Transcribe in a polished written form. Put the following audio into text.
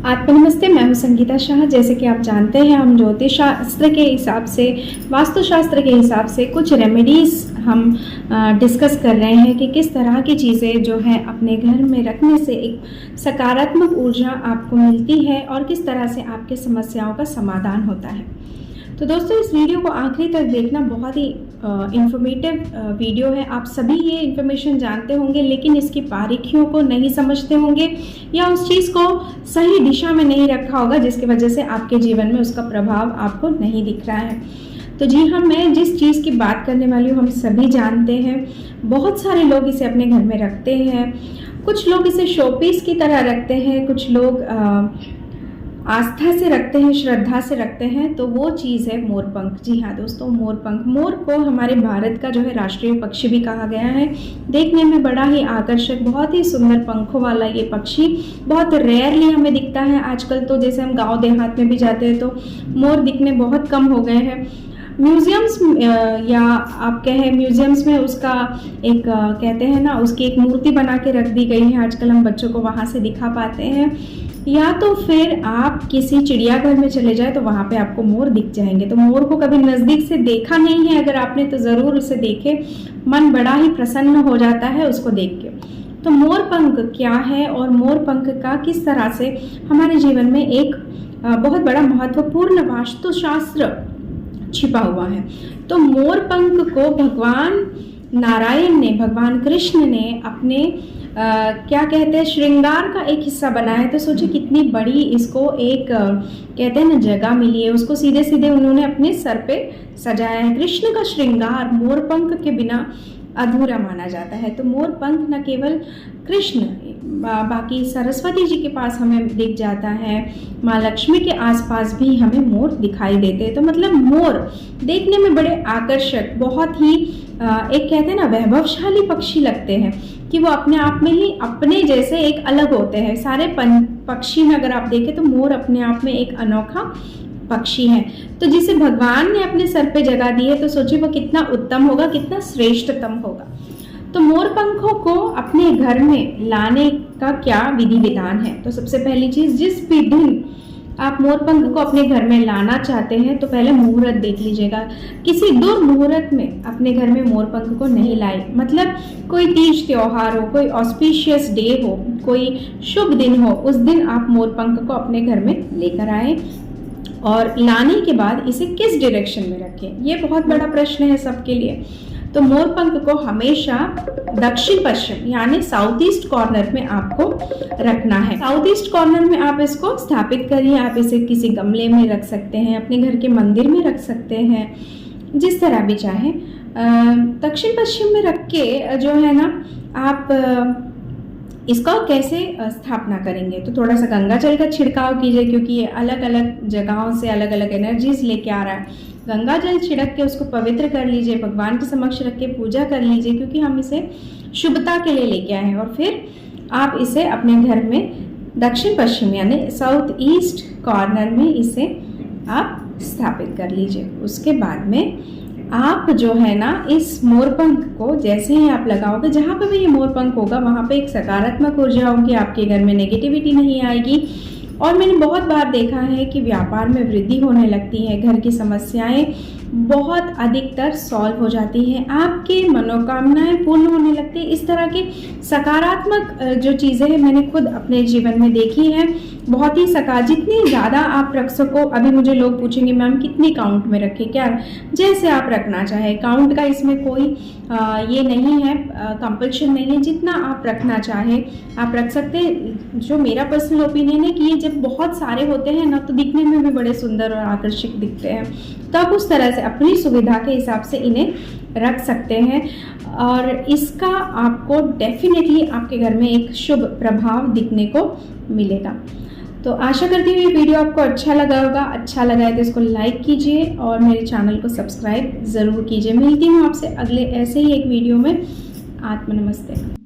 नमस्ते, मैं हूं संगीता शाह। जैसे कि आप जानते हैं, हम ज्योतिष शास्त्र के हिसाब से, वास्तुशास्त्र के हिसाब से कुछ रेमेडीज़ हम डिस्कस कर रहे हैं कि किस तरह की चीज़ें जो है अपने घर में रखने से एक सकारात्मक ऊर्जा आपको मिलती है और किस तरह से आपके समस्याओं का समाधान होता है। तो दोस्तों, इस वीडियो को आखिरी तक देखना, बहुत ही इंफॉर्मेटिव वीडियो है। आप सभी ये इन्फॉर्मेशन जानते होंगे, लेकिन इसकी बारीकियों को नहीं समझते होंगे या उस चीज़ को सही दिशा में नहीं रखा होगा, जिसकी वजह से आपके जीवन में उसका प्रभाव आपको नहीं दिख रहा है। तो जी हाँ, मैं जिस चीज़ की बात करने वाली हूँ हम सभी जानते हैं। बहुत सारे लोग इसे अपने घर में रखते हैं, कुछ लोग इसे शोपीस की तरह रखते हैं, कुछ लोग आस्था से रखते हैं, श्रद्धा से रखते हैं। तो वो चीज़ है मोरपंख। जी हाँ दोस्तों, मोरपंख। मोर को हमारे भारत का जो है राष्ट्रीय पक्षी भी कहा गया है। देखने में बड़ा ही आकर्षक, बहुत ही सुंदर पंखों वाला ये पक्षी बहुत रेयरली हमें दिखता है आजकल। तो जैसे हम गांव देहात में भी जाते हैं तो मोर दिखने बहुत कम हो गए हैं। म्यूजियम्स या आप कहें म्यूजियम्स में उसका एक कहते हैं ना, उसकी एक मूर्ति बना के रख दी गई है। आजकल हम बच्चों को वहाँ से दिखा पाते हैं, या तो फिर आप किसी चिड़ियाघर में चले जाए तो वहाँ पे आपको मोर दिख जाएंगे। तो मोर को कभी नज़दीक से देखा नहीं है अगर आपने, तो ज़रूर उसे देखे, मन बड़ा ही प्रसन्न हो जाता है उसको देख के। तो मोरपंख क्या है और मोरपंख का किस तरह से हमारे जीवन में एक बहुत बड़ा महत्वपूर्ण वास्तुशास्त्र छिपा हुआ है। तो मोरपंख को भगवान नारायण ने, भगवान कृष्ण ने अपने क्या कहते हैं, श्रृंगार का एक हिस्सा बनाया है। तो सोचिए कितनी बड़ी इसको एक कहते हैं ना जगह मिली है। उसको सीधे सीधे उन्होंने अपने सर पे सजाया है। कृष्ण का श्रृंगार मोरपंख के बिना अधूरा माना जाता है। तो मोरपंख न केवल कृष्ण, बाकी सरस्वती जी के पास हमें दिख जाता है, माँ लक्ष्मी के आसपास भी हमें मोर दिखाई देते हैं। तो मतलब मोर देखने में बड़े आकर्षक, बहुत ही एक कहते हैं ना वैभवशाली पक्षी लगते हैं कि वो अपने आप में ही अपने जैसे एक अलग होते हैं। सारे पक्षी में अगर आप देखें तो मोर अपने आप में एक अनोखा पक्षी है। तो जिसे भगवान ने अपने सर पे जगह दी है, तो सोचिए वो कितना उत्तम होगा, कितना श्रेष्ठतम होगा। तो मोरपंखों को अपने घर में लाने का क्या विधि विधान है? तो सबसे पहली चीज, जिस भी दिन आप मोरपंख को अपने घर में लाना चाहते हैं तो पहले मुहूर्त देख लीजिएगा। किसी दुर्मुहूर्त में अपने घर में मोरपंख को नहीं लाए। मतलब कोई तीज त्योहार हो, कोई ऑस्पिशियस डे हो, कोई शुभ दिन हो, उस दिन आप मोरपंख को अपने घर में लेकर आए और लाने के बाद इसे किस डायरेक्शन में रखें, ये बहुत बड़ा प्रश्न है सबके लिए। तो मोरपंख को हमेशा दक्षिण पश्चिम यानी साउथ ईस्ट कॉर्नर में आपको रखना है। साउथ ईस्ट कॉर्नर में आप इसको स्थापित करिए। आप इसे किसी गमले में रख सकते हैं, अपने घर के मंदिर में रख सकते हैं, जिस तरह भी चाहे। दक्षिण पश्चिम में रख के जो है ना, आप इसका कैसे स्थापना करेंगे? तो थोड़ा सा गंगा जल का छिड़काव कीजिए, क्योंकि ये अलग अलग जगहों से अलग अलग एनर्जीज लेके आ रहा है। गंगा जल छिड़क के उसको पवित्र कर लीजिए, भगवान के समक्ष रख के पूजा कर लीजिए, क्योंकि हम इसे शुभता के लिए लेके आए हैं। और फिर आप इसे अपने घर में दक्षिण पश्चिम यानी साउथ ईस्ट कॉर्नर में इसे आप स्थापित कर लीजिए। उसके बाद में आप जो है ना, इस मोरपंख को जैसे ही आप लगाओगे, जहाँ पे भी ये मोरपंख होगा वहाँ पे एक सकारात्मक ऊर्जा होगी, आपके घर में नेगेटिविटी नहीं आएगी। और मैंने बहुत बार देखा है कि व्यापार में वृद्धि होने लगती है, घर की समस्याएं बहुत अधिकतर सॉल्व हो जाती हैं, आपकी मनोकामनाएं पूर्ण होने लगती है। इस तरह की सकारात्मक जो चीज़ें हैं मैंने खुद अपने जीवन में देखी है। बहुत ही जितनी ज़्यादा आप रख सको। अभी मुझे लोग पूछेंगे मैम कितनी काउंट में रखें, क्या? जैसे आप रखना चाहें, काउंट का इसमें कोई ये नहीं है, कंपल्शन नहीं है। जितना आप रखना चाहें आप रख सकते हैं। जो मेरा पर्सनल ओपिनियन है कि ये जब बहुत सारे होते हैं ना, तो दिखने में भी बड़े सुंदर और आकर्षक दिखते हैं। तो आप उस तरह से अपनी सुविधा के हिसाब से इन्हें रख सकते हैं और इसका आपको डेफिनेटली आपके घर में एक शुभ प्रभाव दिखने को मिलेगा। तो आशा करती हूँ ये वीडियो आपको अच्छा लगा होगा। अच्छा लगा है तो इसको लाइक कीजिए और मेरे चैनल को सब्सक्राइब ज़रूर कीजिए। मिलती हूँ आपसे अगले ऐसे ही एक वीडियो में। नमस्ते।